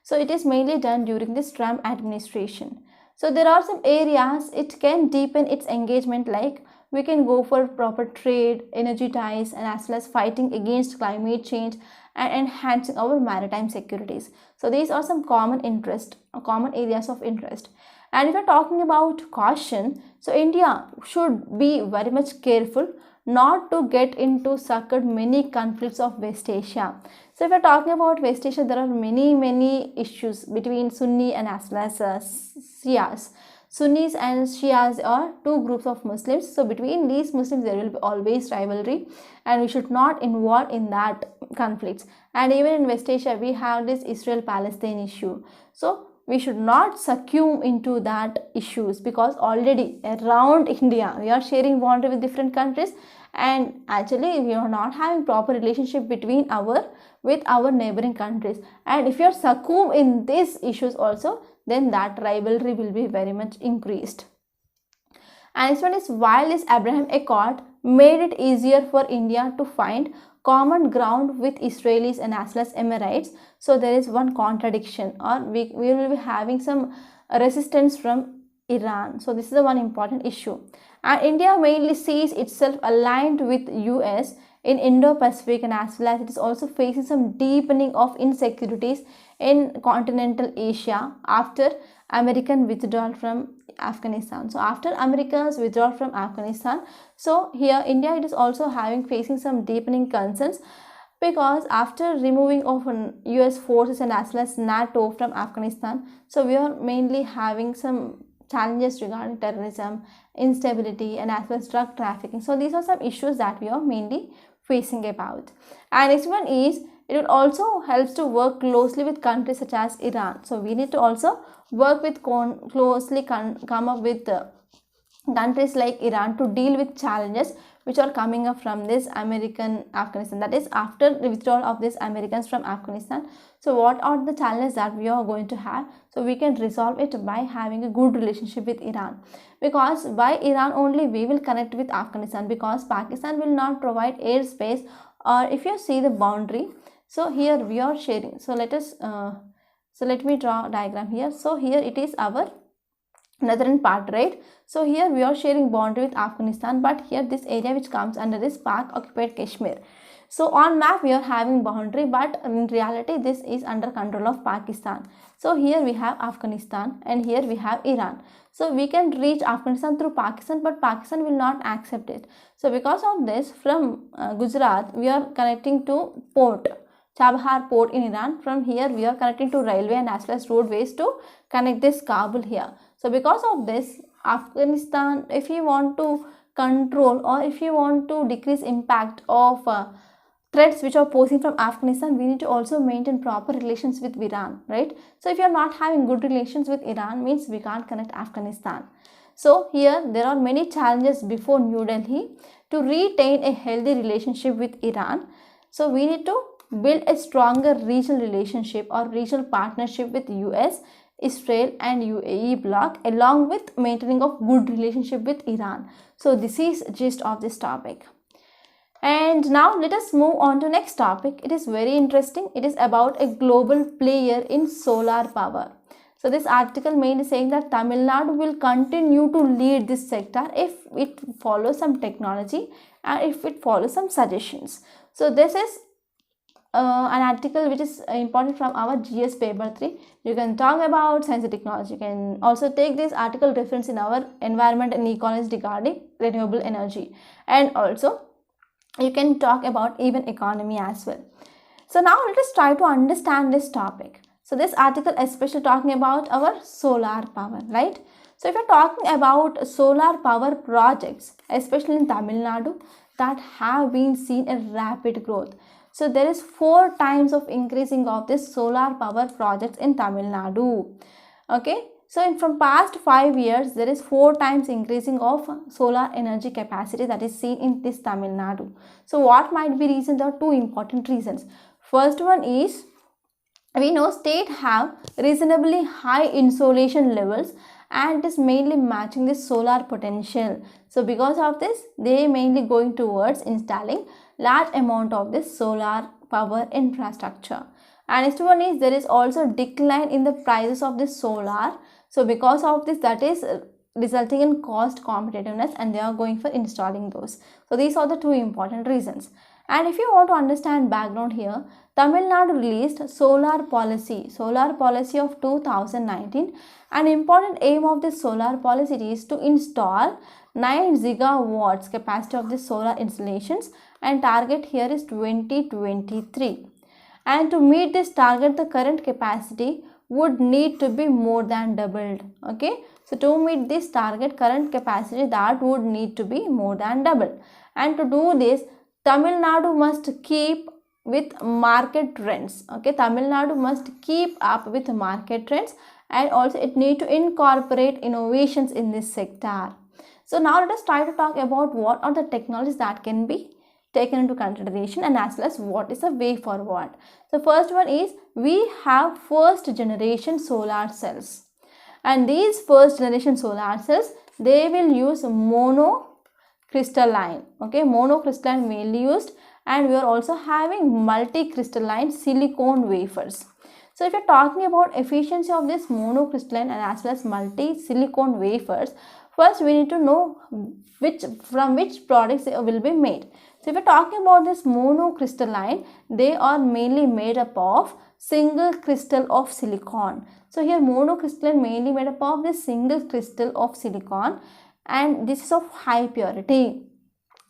So it is mainly done during this Trump administration. So there are some areas it can deepen its engagement, like we can go for proper trade, energy ties, and as well as fighting against climate change and enhancing our maritime securities. So these are some common areas of interest. And if you're talking about caution, so India should be very much careful not to get into suckered many conflicts of West Asia. So if we're talking about West Asia, there are many issues between Sunni and as well as Shias. Sunnis and Shias are two groups of Muslims. So between these Muslims, there will be always rivalry, and we should not involve in that conflicts. And even in West Asia, we have this Israel-Palestine issue. So we should not succumb into that issues, because already around India, we are sharing boundary with different countries, and actually we are not having proper relationship between with our neighboring countries. And if you are succumb in these issues also, then that rivalry will be very much increased. And this one is, while this Abraham Accord made it easier for India to find common ground with Israelis and as well as Emirates, so there is one contradiction, or we will be having some resistance from Iran. So this is the one important issue. And India mainly sees itself aligned with US in Indo-Pacific, and as well as it is also facing some deepening of insecurities in continental Asia after American withdrawal from Afghanistan. So after America's withdrawal from Afghanistan, so here India, it is also facing some deepening concerns, because after removing of US forces and as well as NATO from Afghanistan, so we are mainly having some challenges regarding terrorism, instability, and as well as drug trafficking. So these are some issues that we are mainly facing about. And next one is, it will also helps to work closely with countries such as Iran. So we need to also work with closely come up with countries like Iran to deal with challenges which are coming up from this American Afghanistan, that is after the withdrawal of these Americans from Afghanistan. So what are the challenges that we are going to have? So we can resolve it by having a good relationship with Iran, because by Iran only we will connect with Afghanistan, because Pakistan will not provide airspace. Or if you see the boundary, so here we are sharing, so let me draw a diagram here. So here it is our northern part, right? So here we are sharing boundary with Afghanistan, but here this area which comes under this Pak occupied Kashmir. So on map we are having boundary, but in reality this is under control of Pakistan. So here we have Afghanistan and here we have Iran. So we can reach Afghanistan through Pakistan, but Pakistan will not accept it. So because of this, from Gujarat we are connecting to port, Chabahar port in Iran. From here we are connecting to railway and as well as roadways to connect this Kabul here. So because of this, Afghanistan, if you want to control or if you want to decrease impact of threats which are posing from Afghanistan, we need to also maintain proper relations with Iran, right? So if you are not having good relations with Iran, means we can't connect Afghanistan. So here there are many challenges before New Delhi to retain a healthy relationship with Iran. So we need to build a stronger regional relationship or regional partnership with US, Israel and UAE bloc, along with maintaining of good relationship with Iran. So this is gist of this topic. And now let us move on to next topic. It is very interesting. It is about a global player in solar power. So this article mainly saying that Tamil Nadu will continue to lead this sector if it follows some technology and if it follows some suggestions. So this is an article which is important from our GS paper 3. You can talk about science and technology. You can also take this article reference in our environment and ecology regarding renewable energy, and also you can talk about even economy as well. So now let us try to understand this topic. So this article especially talking about our solar power, right? So if you're talking about solar power projects, especially in Tamil Nadu, that have been seen a rapid growth. So there is 4 times of increasing of this solar power projects in Tamil Nadu. Okay. So from past 5 years, there is 4 times increasing of solar energy capacity that is seen in this Tamil Nadu. So what might be reasons? There are 2 important reasons. First one is, we know state have reasonably high insolation levels and it is mainly matching the solar potential. So because of this, they mainly going towards installing large amount of this solar power infrastructure. And next one is, there is also decline in the prices of this solar. So because of this, that is resulting in cost competitiveness, and they are going for installing those. So these are the two important reasons. And if you want to understand background here, Tamil Nadu released solar policy of 2019. An important aim of this solar policy is to install 9 gigawatts capacity of the solar installations, and target here is 2023. And to meet this target, the current capacity would need to be more than doubled. Okay, so to meet this target current capacity, that would need to be more than doubled. And to do this, Tamil Nadu must keep with market trends. Okay, Tamil Nadu must keep up with market trends, and also it need to incorporate innovations in this sector. So now let us try to talk about what are the technologies that can be taken into consideration, and as well as what is the way forward. So first one is, we have first generation solar cells, and these first generation solar cells, they will use monocrystalline. Okay, monocrystalline mainly used, and we are also having multicrystalline silicon wafers. So if you're talking about efficiency of this monocrystalline and as well as multi-silicon wafers, first we need to know from which products they will be made. So if you're talking about this monocrystalline, they are mainly made up of single crystal of silicon. So here monocrystalline mainly made up of this single crystal of silicon, and this is of high purity.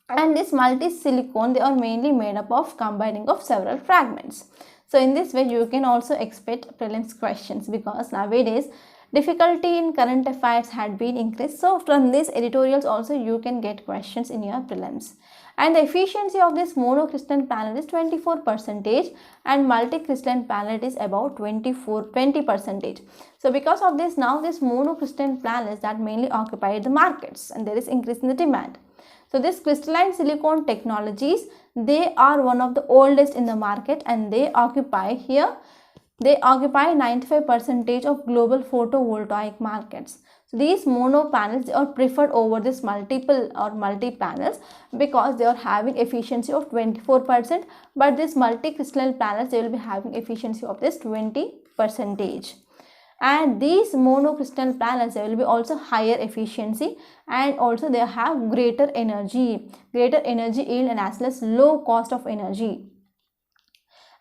And this multi-silicon, they are mainly made up of combining of several fragments. So in this way you can also expect prelims questions, because nowadays difficulty in current affairs had been increased. So from these editorials also you can get questions in your prelims. And the efficiency of this monocrystalline panel is 24%, and multicrystalline panel is about 20%. So because of this, now this monocrystalline panels that mainly occupy the markets, and there is increase in the demand. So this crystalline silicon technologies, they are one of the oldest in the market, and they occupy 95% of global photovoltaic markets. So these mono panels are preferred over this multiple or multi panels, because they are having efficiency of 24%, but this multicrystalline panels, they will be having efficiency of this 20%. And these monocrystalline panels, they will be also higher efficiency, and also they have greater energy yield, and as well as low cost of energy.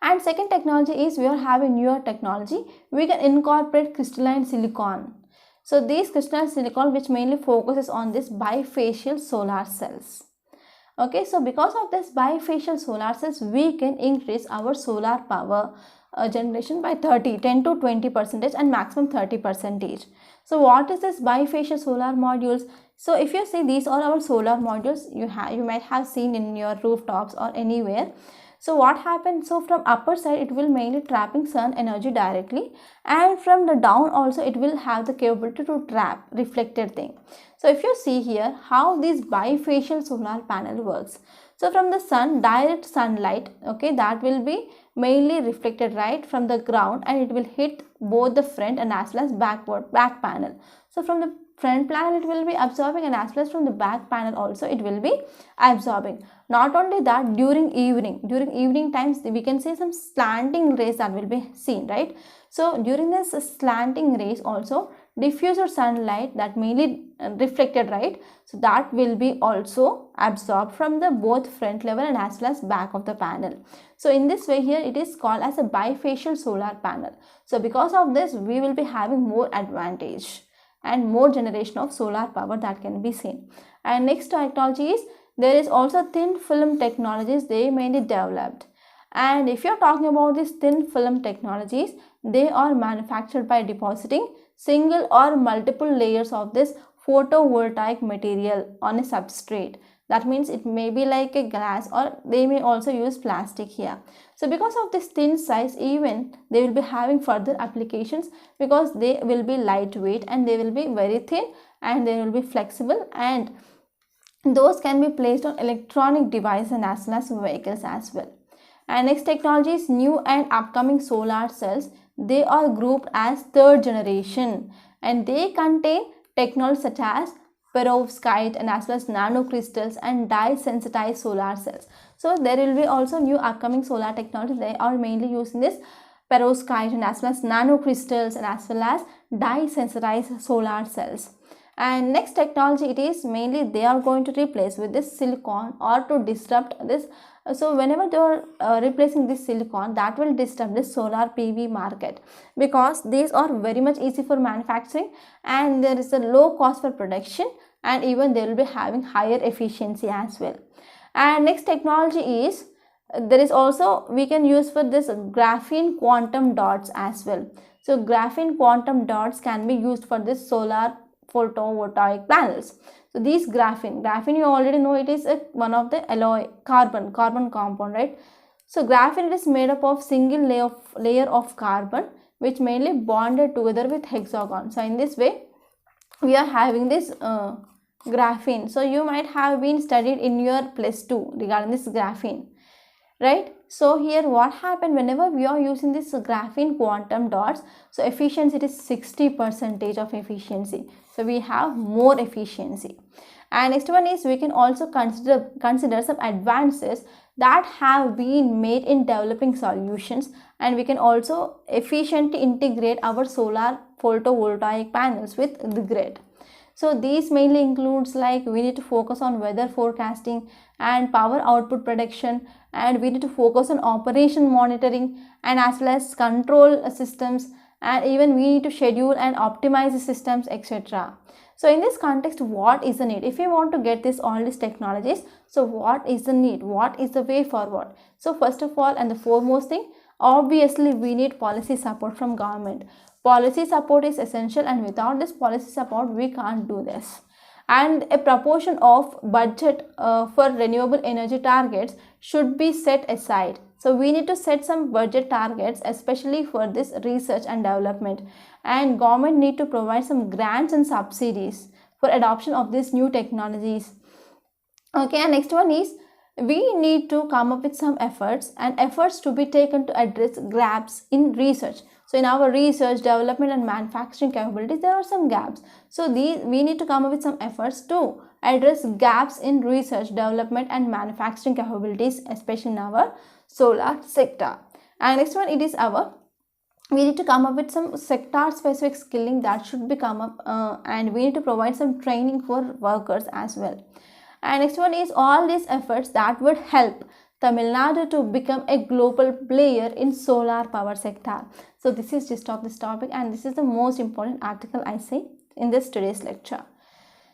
And second technology is, we are having newer technology, we can incorporate crystalline silicon. So these crystalline silicon, which mainly focuses on this bifacial solar cells. Okay, so because of this bifacial solar cells, we can increase our solar power generation by 10 to 20% and maximum 30%. So what is this bifacial solar modules? So if you see, these are our solar modules you might have seen in your rooftops or anywhere. So what happens, so from upper side it will mainly trapping sun energy directly, and from the down also it will have the capability to trap reflected thing. So if you see here how this bifacial solar panel works, so from the sun, direct sunlight, okay, that will be mainly reflected right from the ground, and it will hit both the front and as well as back panel. So from the front panel it will be absorbing, and as well as from the back panel also it will be absorbing. Not only that, during evening times we can see some slanting rays that will be seen, right? So during this slanting rays also, diffuser sunlight that mainly reflected, right? So that will be also absorbed from the both front level and as well as back of the panel. So in this way here it is called as a bifacial solar panel. So because of this we will be having more advantage and more generation of solar power that can be seen. And next technology is, there is also thin film technologies, they mainly developed. And if you are talking about these thin film technologies, they are manufactured by depositing single or multiple layers of this photovoltaic material on a substrate. That means it may be like a glass, or they may also use plastic here. So because of this thin size, even they will be having further applications, because they will be lightweight and they will be very thin and they will be flexible, and those can be placed on electronic devices and as well as vehicles as well. And next technology is new and upcoming solar cells. They are grouped as third generation, and they contain technologies such as perovskite and as well as nanocrystals and dye-sensitized solar cells. So there will be also new upcoming solar technologies. They are mainly using this perovskite and as well as nanocrystals and as well as dye-sensitized solar cells. And next technology, it is mainly they are going to replace with this silicon or to disrupt this. So whenever they are replacing this silicon, that will disrupt this solar PV market, because these are very much easy for manufacturing and there is a low cost for production, and even they will be having higher efficiency as well. And next technology is, there is also we can use for this graphene quantum dots as well. So graphene quantum dots can be used for this solar photovoltaic panels. So these graphene you already know, it is one of the alloy carbon compound, right? So graphene is made up of single layer of carbon which mainly bonded together with hexagon. So in this way we are having this graphene. So you might have been studied in your +2 regarding this graphene, right? So here what happened, whenever we are using this graphene quantum dots, so efficiency, it is 60% of efficiency. So we have more efficiency. And next one is, we can also consider some advances that have been made in developing solutions, and we can also efficiently integrate our solar photovoltaic panels with the grid. So these mainly includes, like, we need to focus on weather forecasting and power output prediction, and we need to focus on operation monitoring and as well as control systems, and even we need to schedule and optimize the systems, etc. So in this context, what is the need? If you want to get this all these technologies, so what is the need? What is the way forward? So first of all, and the foremost thing, obviously we need policy support from government. Policy support is essential, and without this policy support we can't do this. And a proportion of budget for renewable energy targets should be set aside. So we need to set some budget targets, especially for this research and development, and government need to provide some grants and subsidies for adoption of these new technologies. Okay, and next one is, we need to come up with some efforts to be taken to address gaps in research. So in our research, development and manufacturing capabilities, there are some gaps. So we need to come up with some efforts to address gaps in research, development and manufacturing capabilities, especially in our solar sector. And next one, it is we need to come up with some sector specific skilling that should be come up, and we need to provide some training for workers as well. And next one is, all these efforts that would help Tamil Nadu to become a global player in solar power sector. So this is just of this topic, and this is the most important article I say in this today's lecture.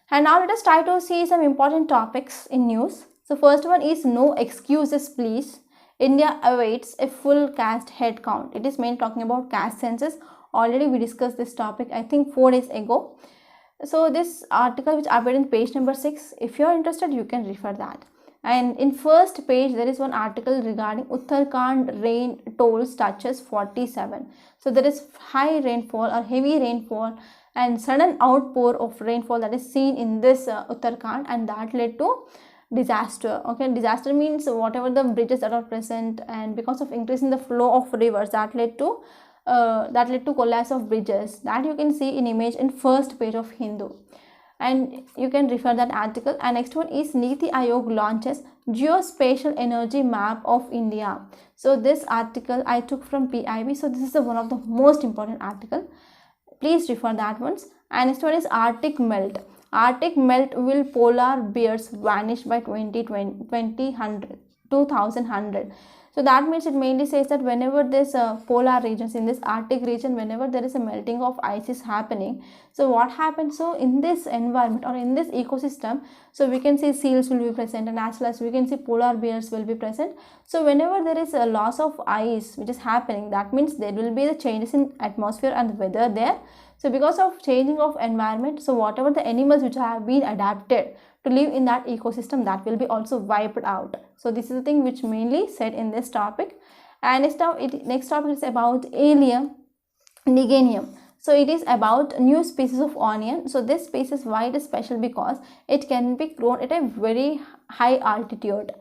And now let us try to see some important topics in news. So first one is, no excuses please. India awaits a full caste head count. It is mainly talking about caste census. Already we discussed this topic, I think 4 days ago. So this article which appeared in page number 6, if you are interested, you can refer that. And in first page, there is one article regarding Uttarakhand rain tolls touches 47. So there is high rainfall or heavy rainfall and sudden outpour of rainfall that is seen in this Uttarakhand, and that led to disaster. Okay, disaster means whatever the bridges that are present, and because of increase in the flow of rivers, that led to collapse of bridges, that you can see in image in first page of Hindu, and you can refer that article. And next one is, Niti Aayog launches geospatial energy map of India. So this article I took from PIB, so this is one of the most important article, please refer that ones. And next one is, Arctic melt. Arctic melt will polar bears vanish by 2100. So that means it mainly says that whenever this polar regions, in this Arctic region, whenever there is a melting of ice is happening, so what happens, so in this environment or in this ecosystem, so we can see seals will be present, and as well as we can see polar bears will be present. So whenever there is a loss of ice which is happening, that means there will be the changes in atmosphere and the weather there. So because of changing of environment, so whatever the animals which have been adapted to live in that ecosystem, that will be also wiped out. So this is the thing which mainly said in this topic. And next topic is about Allium liganium. So it is about new species of onion. So this species, why it is special, because it can be grown at a very high altitude.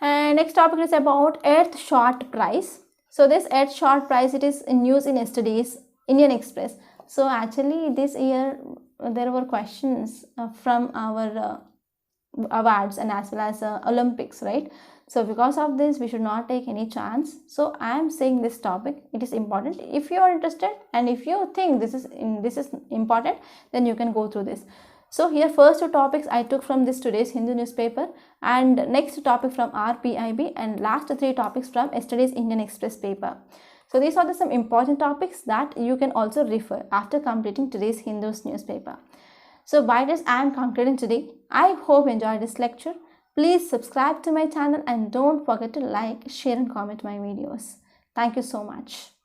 And next topic is about Earth Shot Prize. So this Earth Shot Prize, it is in news in yesterday's Indian Express. So actually this year there were questions from our awards and as well as Olympics, right? So because of this, we should not take any chance. So I am saying this topic, it is important. If you are interested and if you think this is important, then you can go through this. So here first two topics I took from this today's Hindu newspaper, and next topic from RPIB, and last three topics from yesterday's Indian Express paper. So these are some important topics that you can also refer after completing today's Hindu's newspaper. So by this I am concluding today. I hope you enjoyed this lecture. Please subscribe to my channel and don't forget to like, share and comment my videos. Thank you so much.